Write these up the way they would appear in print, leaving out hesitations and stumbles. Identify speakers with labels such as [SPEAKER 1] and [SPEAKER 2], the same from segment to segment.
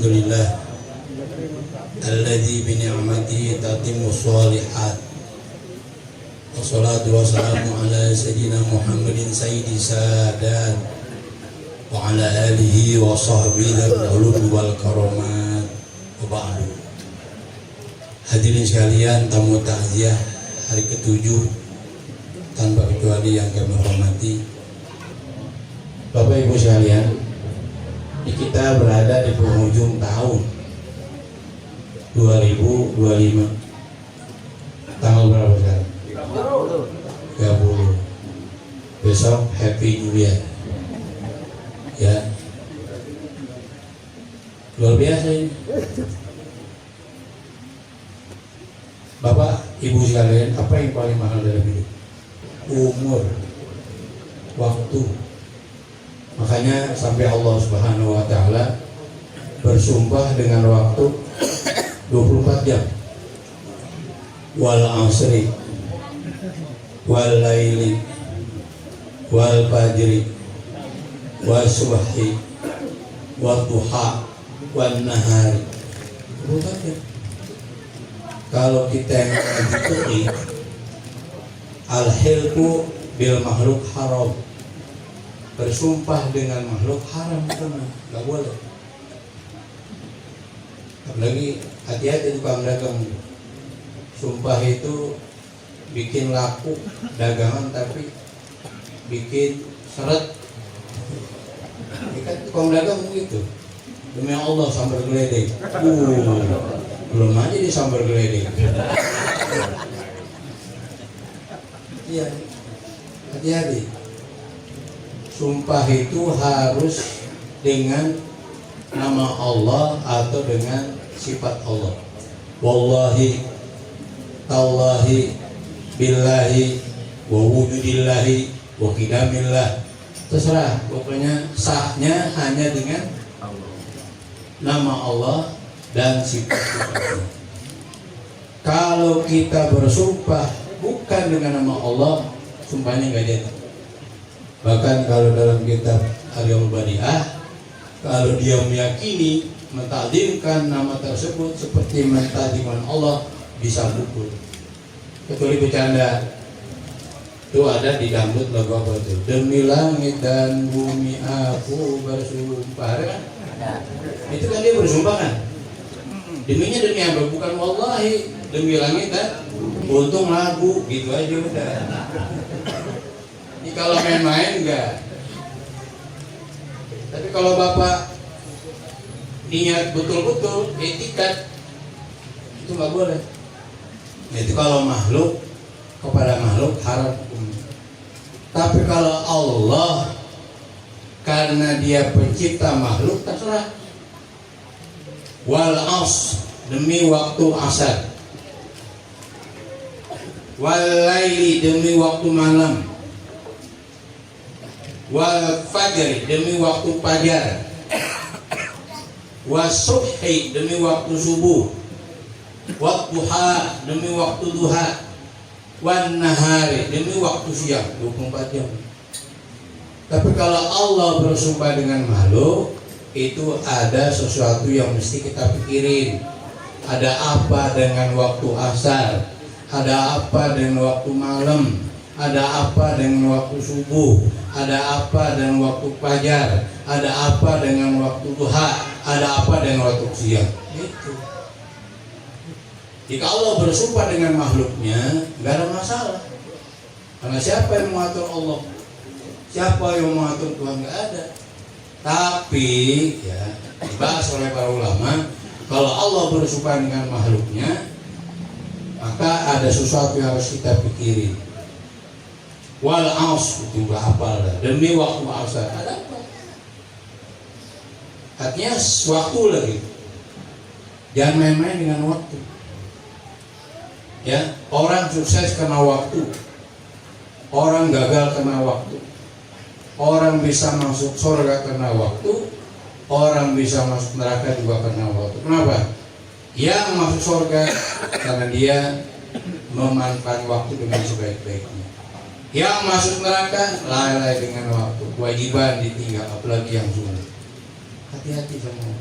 [SPEAKER 1] Alhamdulillah alladzi bi ni'matihi tatimmu shalihat. Wassalatu wassalamu ala sayyidina Muhammadin sayyidi sadat wa ala alihi wa sahbihi al-ulum wal karamat wa ba'du. Hadirin sekalian, tamu takziah hari ke-7 tanpa kecuali yang kami hormati, Bapak Ibu sekalian, kita berada di penghujung tahun 2025. Tanggal berapa sekarang? 30. Besok Happy New Year. Ya. Luar biasa ini. Bapak, Ibu sekalian, apa yang paling mahal dalam hidup? Umur, waktu. Makanya sampai Allah Subhanahu wa taala bersumpah dengan waktu 24 jam. Wal asri wal laili wal fajri was subhi wad duha wan nahari. 24 jam. Kalau kita yang mengikuti al-hilku bil makhluk haram, bersumpah dengan makhluk haram itu nggak boleh. Apalagi hati-hati tukang dagang. Sumpah itu bikin laku dagangan tapi bikin seret. Kan tukang dagang begitu. Demi Allah sambar geledek. Belum aja di sambar geledek. Iya. Hati-hati. Sumpah itu harus dengan nama Allah atau dengan sifat Allah. Wallahi, tallahi, billahi, wa wujudillahi, wa qidamillah. Terserah, pokoknya sahnya hanya dengan nama Allah dan sifat-sifatnya. Kalau kita bersumpah bukan dengan nama Allah, sumpahnya nggak jadi. Bahkan kalau dalam kitab Al-Badi'ah, kalau dia meyakini mentakdirkan nama tersebut seperti mentakdirkan Allah, bisa pukul. Kecuali bercanda. Itu ada di dangdut lagu apa itu? Demi langit dan bumi aku bersumpah, kan? Itu kan dia bersumpah kan? Deminya demi apa? Bukan wallahi, demi langit dan untung lagu, gitu aja udah. Ini kalau main-main enggak. Tapi kalau Bapak niat betul-betul, etikat, itu nggak boleh. Itu kalau makhluk kepada makhluk haram hukumnya. Tapi kalau Allah, karena Dia pencipta makhluk, terserah. Wal as, demi waktu asar. Wal laili, demi waktu malam. Wal fajr, demi waktu fajar. Was subhi, demi waktu subuh. Wad duha, demi waktu duha. Wan nahari, demi waktu siang. 24 jam. Tapi kalau Allah bersumpah dengan makhluk, itu ada sesuatu yang mesti kita pikirin. Ada apa dengan waktu asar? Ada apa dengan waktu malam? Ada apa dengan waktu subuh? Ada apa dengan waktu fajar? Ada apa dengan waktu duha? Ada apa dengan waktu siang? Itu. Jika Allah bersumpah dengan makhluknya, nggak ada masalah. Karena siapa yang mengatur Allah? Siapa yang mengatur Tuhan? Nggak ada. Tapi ya dibahas oleh para ulama, kalau Allah bersumpah dengan makhluknya, maka ada sesuatu yang harus kita pikirin. Wal aus, itu nggak hafal dah. Demi waktu asar, ada apa? Artinya waktu lagi. Jangan main-main dengan waktu. Ya, orang sukses karena waktu. Orang gagal karena waktu. Orang bisa masuk surga karena waktu. Orang bisa masuk neraka juga karena waktu. Kenapa? Yang masuk surga karena dia memanfaatkan waktu dengan sebaik-baiknya. Yang masuk neraka lalai dengan waktu. Kewajiban ditinggal, apalagi yang sunnah. Hati-hati sama.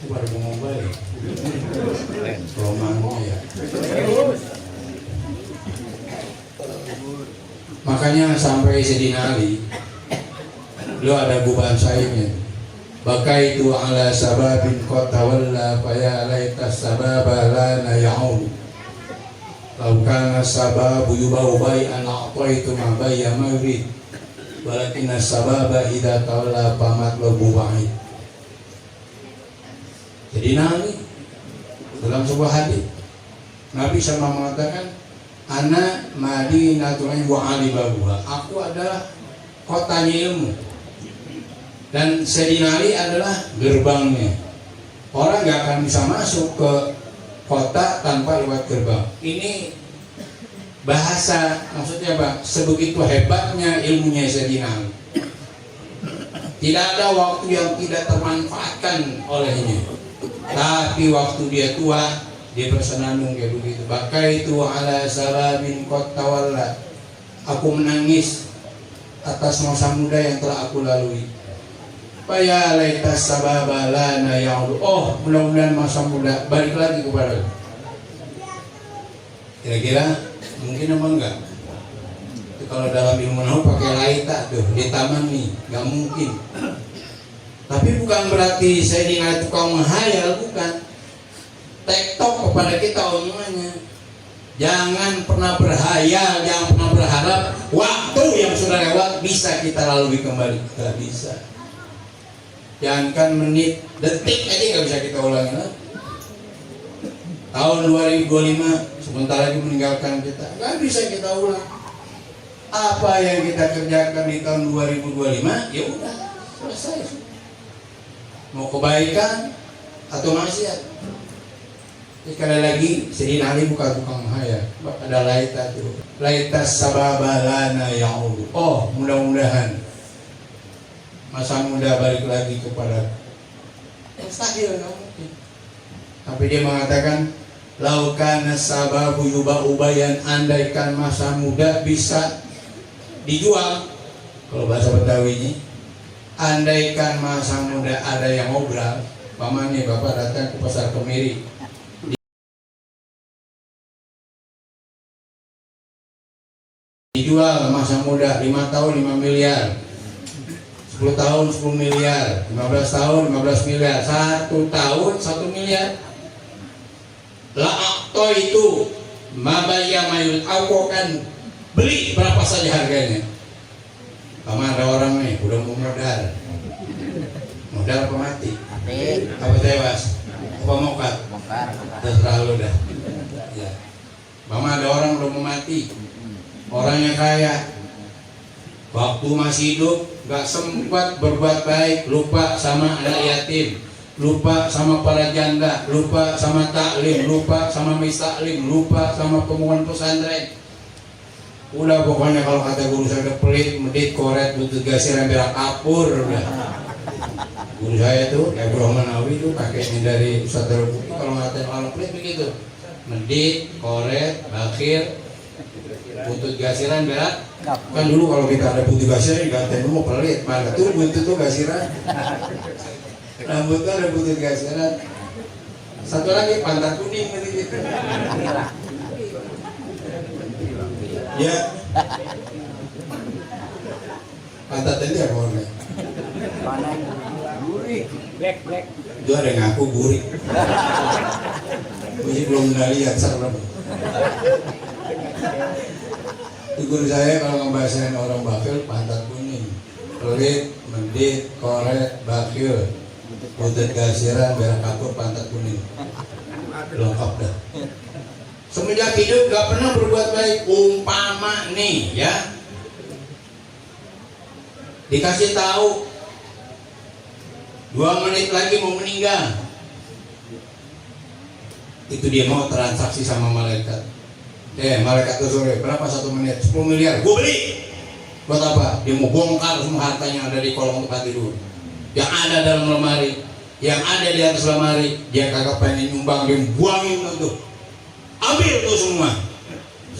[SPEAKER 1] Baru ngomong balik. Romanya ya. Makanya sampai Sayyidina Ali, beliau ada gubahan syairnya. Bakaitu ala sababin qad tawalla fa ya laita sababa lana ya'ud. Law kana sababu yubau bai'an a'taitu ma bayya mawrid. Walakin sababa idza tawalla famatlubu ba'id. Jadi Nabi dalam sebuah hadis Nabi sama mengatakan ana madinatul wa alibabuha. Aku adalah kotanya ilmu dan Sayyidina Ali adalah gerbangnya. Orang nggak akan bisa masuk ke kota tanpa lewat gerbang. Ini bahasa, maksudnya apa? Sebegitu hebatnya ilmunya Sayyidina Ali. Tidak ada waktu yang tidak termanfaatkan olehnya. Tapi waktu dia tua, dia bersenandung kayak begitu. Bakaitu ala salabin qad tawalla. Aku menangis atas masa muda yang telah aku lalui. Faya laitas sababa lana ya'ud. Oh, mudah-mudahan masa muda balik lagi kepada. Kira-kira mungkin apa enggak? Itu kalau dalam ilmu nahu pakai laita tuh di taman nih, nggak mungkin. Tapi bukan berarti Sayyidina tukang menghayal, bukan. Tektok kepada kita omongannya. Jangan pernah berhayal, jangan pernah berharap waktu yang sudah lewat bisa kita lalui kembali. Gak bisa. Jangankan menit, detik aja gak bisa kita ulangi lagi. Tahun 2025 sebentar lagi meninggalkan kita, gak bisa kita ulang. Apa yang kita kerjakan di tahun 2025, ya udah selesai. Mau kebaikan atau maksiat. Sekali lagi, Sayyidina Ali bukan tukang menghayal. Ada laita tuh. Laitas sababa lana ya'ud. Oh, mudah-mudahan masa muda balik lagi kepada. Mustahil, nggak mungkin. Tapi dia mengatakan, laukana sababu yuba'u bayan, andaikan masa muda bisa dijual. Kalau bahasa Betawinya, andaikan masa muda ada yang ngobrol, pamannya bapak datang ke pasar Kemiri, dijual masa muda 5 tahun 5 miliar, 10 tahun 10 miliar, 15 tahun 15 miliar, 1 tahun 1 miliar. La'akto itu mabaya mayul, aku akan beli berapa saja harganya. Sama ada orang nih udah mau modal apa mati? Apa tewas? Apa mokat? Terserah lu dah. Ya. Mama ada orang udah mau mati, orangnya kaya, waktu masih hidup gak sempat berbuat baik, lupa sama anak yatim, lupa sama para janda, lupa sama taklim, lupa sama mistaklim, lupa sama pengumuman pesantren. Udah pokoknya kalau kata guru saya udah pelit, medit, koret, butut gasir, berak kapur udah. Guru saya tuh kayak Bro Manawi tuh kakeknya dari Ustaz Darul Bukti, kalau ngatain orang pelit begitu, medit, koret, bakir, butut gasiran, berak. Kan dulu kalau kita ada putih gasiran dikatain lu mau pelit, mana tuh butut tuh gasiran, rambut tuh ada putih gasiran, satu lagi pantat kuning gitu. Ya, pantat ini apa warnanya?
[SPEAKER 2] Gurih, black.
[SPEAKER 1] Itu ada yang ngaku gurih. Masih belum lihat serem. Guru saya kalau ngebahasain orang bakil, pantat kuning, pelit, mendit, koret, bakil, butut gasiran, berak kapur, pantat kuning, lengkap dah. Semenjak hidup gak pernah berbuat baik. Umpama nih ya, dikasih tahu 2 menit lagi mau meninggal, itu dia mau transaksi sama malaikat. Malaikat tuh sore, berapa 1 menit? 10 miliar, gue beli. Buat apa? Dia mau bongkar semua hartanya yang ada di kolong tempat tidur, yang ada dalam lemari, yang ada di atas lemari. Dia kagak pengen nyumbang, dia buangin tuh, ambil tuh semua.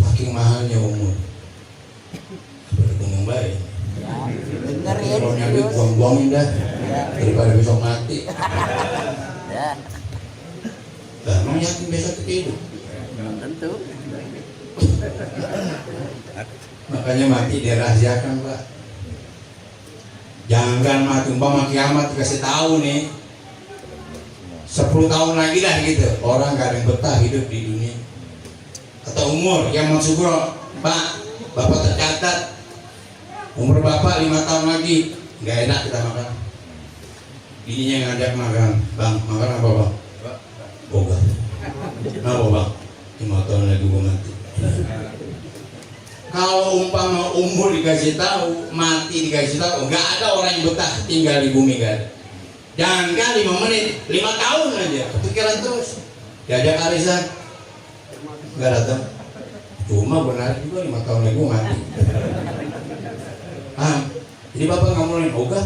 [SPEAKER 1] Saking mahalnya umur. Seperti ngomong baik.
[SPEAKER 2] Bener ya.
[SPEAKER 1] Kalau nyambi buang-buangin dah, daripada besok mati.
[SPEAKER 2] Ya,
[SPEAKER 1] Lah, emang yakin besok kita hidup?
[SPEAKER 2] Tentu.
[SPEAKER 1] Makanya mati dirahasiakan, Pak. Jangan mati umpama kiamat dikasih tahu nih 10 tahun lagi lah gitu, orang gak ada yang betah hidup di dunia. Atau umur yang Sugro, Pak, Bapak tercatat umur Bapak 5 tahun lagi, gak enak kita makan. Bininya yang ngajak makan, Bang, makan apa Bang? Boga. Kenapa Bang? 5 tahun lagi gua mati. Kalau umpama umur dikasih tahu, mati dikasih tahu, nggak ada orang yang betah tinggal di bumi, nggak ada. Jangan 5 menit, 5 tahun aja kepikiran terus. Diajak arisan, nggak datang. Cuma benar juga 5 tahun lagi gua mati. Jadi Bapak nggak mau boga,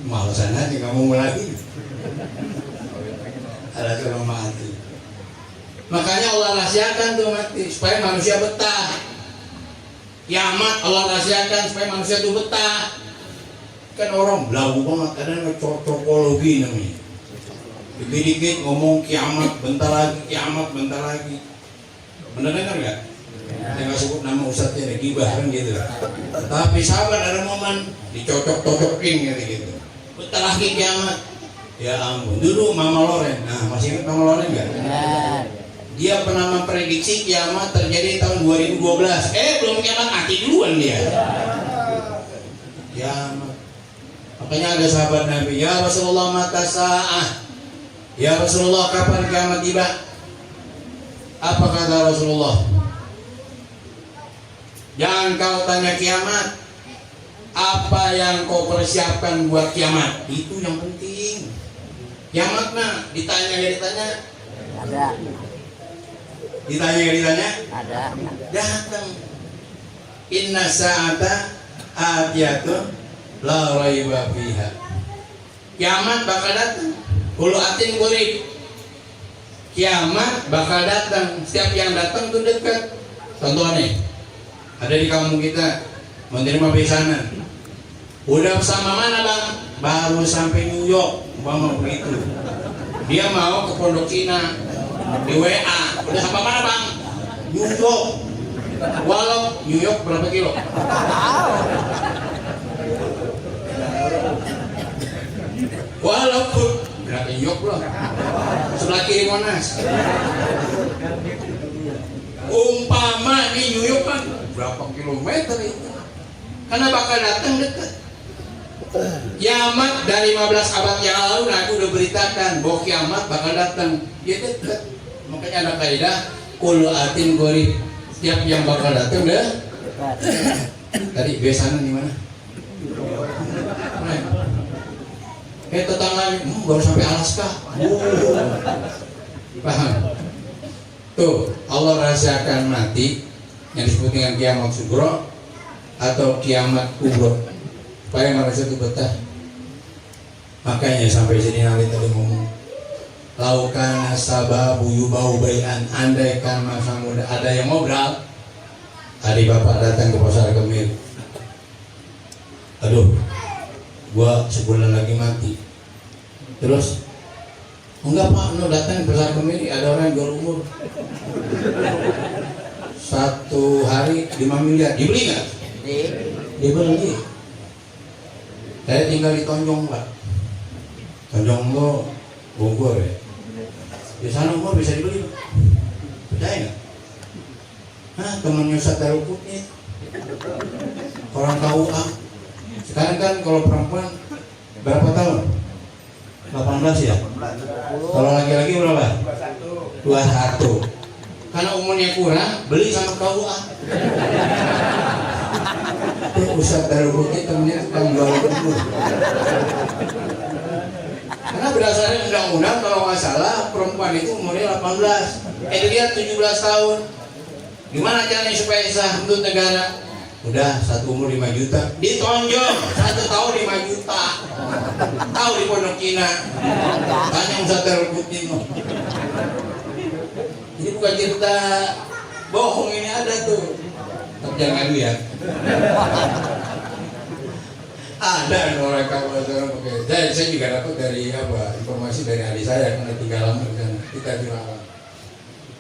[SPEAKER 1] malesan aja nggak mau lagi. Ada orang mati. Makanya Allah rahasiakan tuh mati supaya manusia betah. Kiamat Allah rahasiakan supaya manusia tuh betah. Kan orang belagu banget, kadang cocokologi namanya. Dikit-dikit ngomong kiamat, bentar lagi kiamat, bentar lagi. Bener dengar nggak? Saya nggak sebut nama ustadznya, ada gibah kan gitu. Tapi sabar, ada momen dicocok-cocokin gitu. Bentar lagi kiamat. Ya ampun, dulu Mama Loren, nah masih ingat Mama Loren nggak? Dia pernah memprediksi kiamat terjadi tahun 2012. Belum kiamat, mati duluan dia. Kiamat. Makanya ada sahabat Nabi, ya Rasulullah mata sa'ah. Ya Rasulullah kapan kiamat tiba? Apa kata Rasulullah? Jangan kau tanya kiamat, apa yang kau persiapkan buat kiamat? Itu yang penting. Kiamat mah ditanya gak ditanya?
[SPEAKER 2] Ada.
[SPEAKER 1] Ditanya gak ditanya?
[SPEAKER 2] Ada.
[SPEAKER 1] Datang. Inna sa'ata atiyatun la raiba fiha. Kiamat bakal datang. Qul atin qurib. Kiamat bakal datang. Setiap yang datang itu dekat. Contohnya, ada di kampung kita menerima pesanan. Udah bersama mana Bang? Baru sampai New York. Bang begitu. Dia mau ke Pondok Cina di WA. Udah sampai mana Bang? New York. Walau New York berapa kilo? Walaupun berapa New York loh? Sebelah kiri Monas. Umpama di New York kan berapa kilometer itu? Karena bakal datang dekat. Kiamat dari 15 abad yang lalu aku udah beritakan bahwa kiamat bakal datang. Dia dekat. Makanya ada kaidah qul atin qorib. Setiap yang bakal datang dah. Tadi besanan di mana? Tetangga baru sampai Alaska. Paham? Tuh, Allah rahasiakan mati yang disebut dengan kiamat sugro atau kiamat kubro supaya manusia itu betah. Makanya sampai sini nanti tadi ngomong laukan sababu yubau bayan, andaikan masa muda ada yang ngobrol. Tadi bapak datang ke pasar Kemir, aduh gua sebulan lagi mati. Terus enggak Pak, no datang ke pasar Kemir ada orang yang jual umur 1 hari 5 miliar, dibeli nggak? Dibeli. Saya tinggal di Tonjong Pak. Tonjong itu Bogor ya. Di sana umur bisa dibeli. Percaya nggak? Temennya Ustadz Darukut nih, orang KUA. Sekarang kan kalau perempuan berapa tahun? 18 ya? Kalau laki-laki berapa? 21. Karena umurnya kurang, beli sama KUA. Ustadz Darukut ini temennya tukang jual umur. Karena berdasarkan undang-undang kalau nggak salah perempuan itu umurnya 18. Dilihat 17 tahun. Gimana caranya supaya sah untuk negara? Udah 1 umur 5 juta, ditonjol 1 tahun 5 juta. Tahu di Pondok Cina. Tanya Ustadz Darukut ini. Ini bukan cerita bohong, ini ada tuh. Tapi jangan ngadu ya. Ada orang kalau sekarang pakai. Saya juga dapat dari informasi dari adik saya karena tinggal lama di sana. Kita dilarang.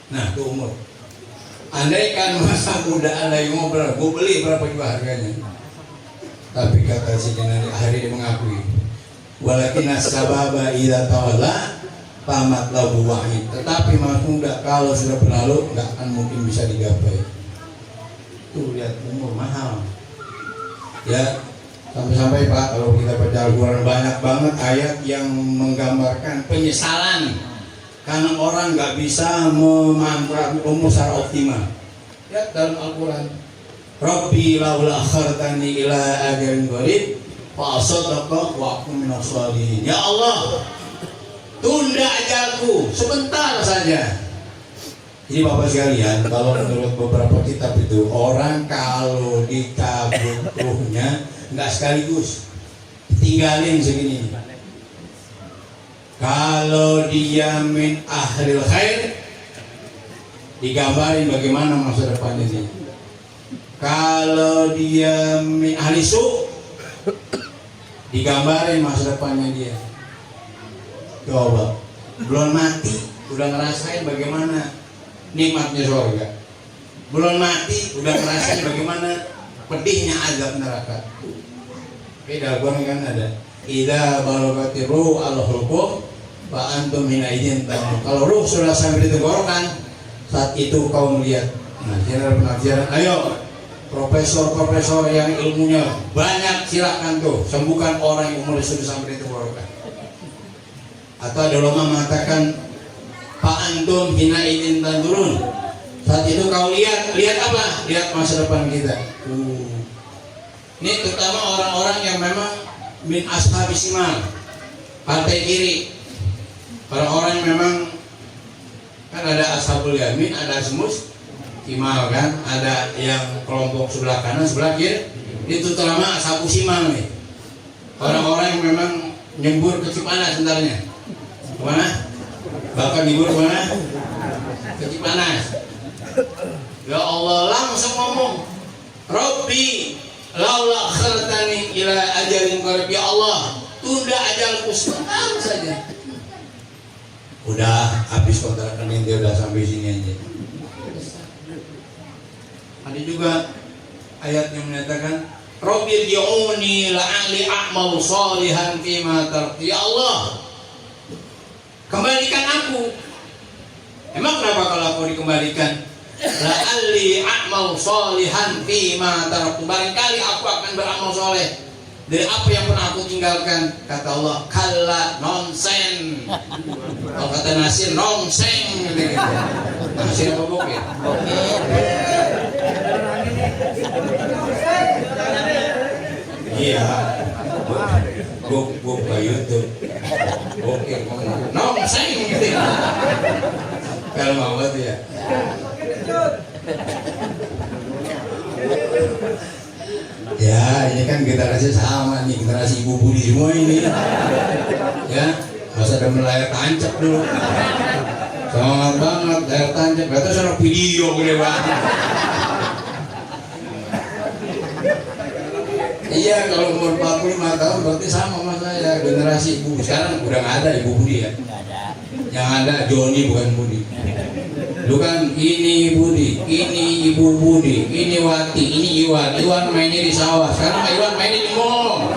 [SPEAKER 1] Nah, itu umur. Andai kan masa muda ada yang ngobrol, gue beli berapa juga harganya. Tapi kata si Jenari akhirnya dia mengakui. Walakin as-sababa idza tawalla tamat lahu wahid. Tetapi mas muda kalau sudah berlalu nggak akan mungkin bisa digapai. Tuh lihat umur mahal. Ya, sampai-sampai Pak kalau kita baca Al-Quran banyak banget ayat yang menggambarkan penyesalan karena orang nggak bisa memanfaatkan umur secara optimal. Ya dalam Al-Quran, Rabbi laula akhartani ila ajalin qarib fa asaddaqa wa akun minas shalihin. Ya Allah, tunda ajalku sebentar saja. Jadi Bapak sekalian, kalau menurut beberapa kitab itu orang kalau dicabut ruhnya nggak sekaligus, tinggalin segini. Kalau dia min ahlil khair, digambarin bagaimana masa depannya dia. Kalau dia min ahli su, digambarin masa depannya dia. Coba, belum mati, udah ngerasain bagaimana nikmatnya surga. Belum mati udah ngerasain bagaimana pedihnya azab neraka. Beda kan ada. Idza balagati ruh al-hulqum fa antum hina idzin tamu. Kalau ruh sudah sampai di tenggorokan, saat itu kau melihat. Nah, penafsiran. Ayo, profesor-profesor yang ilmunya banyak silakan tuh sembuhkan orang yang umur sudah sampai di tenggorokan. Atau ada ulama mengatakan Pak Antum hina idin tanturun. Saat itu kau lihat apa? Lihat masa depan kita. Ini terutama orang-orang yang memang min ashabis simal, partai kiri. Orang-orang yang memang kan ada ashabul yamin, ada semus simal kan, ada yang kelompok sebelah kanan, sebelah kiri. Itu terutama ashabul simal nih. Orang-orang yang memang nyembur ke Cipanas sebenarnya. Kemana? Bahkan nyembur kemana? Ke Cipanas. Ya Allah, langsung ngomong, Rabbi laula akhartani ila ajalin qarib. Ya Allah, tunda ajalku sebentar saja. Udah habis kontrakan ini, udah sampai sini aja. Ada juga ayat yang menyatakan Rabbi ji'uni la'ali a'mal shalihan fima tarqi. Ya Allah, kembalikan aku. Emang kenapa kalau aku dikembalikan? La'alli a'mal shalihan fima taraktu. Barangkali aku akan beramal soleh dari apa yang pernah aku tinggalkan. Kata Allah, kalla nonsen. Kalau kata Nasir, nonsen. Nasir apa bokeh? Iya. Bok kayu tuh. Oke, nonsen. Kalau mau tuh ya. Ya, ini kan generasi sama nih, generasi ibu budi semua ini. Ya, masa ada layar tancap dulu. Semangat banget, layar tancap. Gak tau sana video gede banget. Iya, kalau umur 45 tahun berarti sama sama saya, generasi ibu. Sekarang udah nggak ada ibu budi ya. Yang ada Joni bukan Budi. Lu kan ini Budi, ini Ibu Budi, ini Wati, ini Iwan. Iwan mainnya di sawah. Sekarang Iwan mainnya di mall.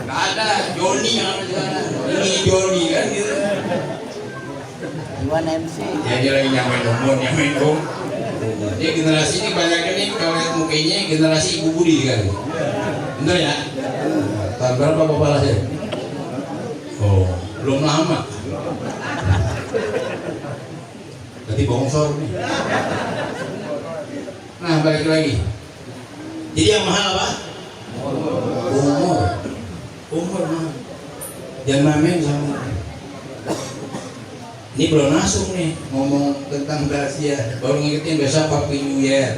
[SPEAKER 1] Nggak ada Joni yang ada di sana. Ini Joni kan gitu.
[SPEAKER 2] Iwan MC.
[SPEAKER 1] Ya dia lagi nyamain umur, nyamain om. Jadi generasi ini banyak ini kalau lihat mukanya generasi Ibu Budi kan. Bener ya? Tahun berapa bapak lahir? Oh, belum lama. Berarti bongsor nih. Nah, balik lagi. Jadi yang mahal apa? Umur mahal. Jangan main sama. Ini belum masuk nih ngomong tentang rahasia. Baru ngingetin besok Happy New Year.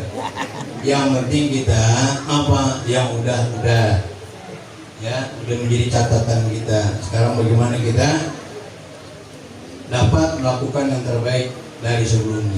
[SPEAKER 1] Yang penting kita apa yang udah. Ya, udah menjadi catatan kita. Sekarang bagaimana kita dapat melakukan yang terbaik dari sebelumnya.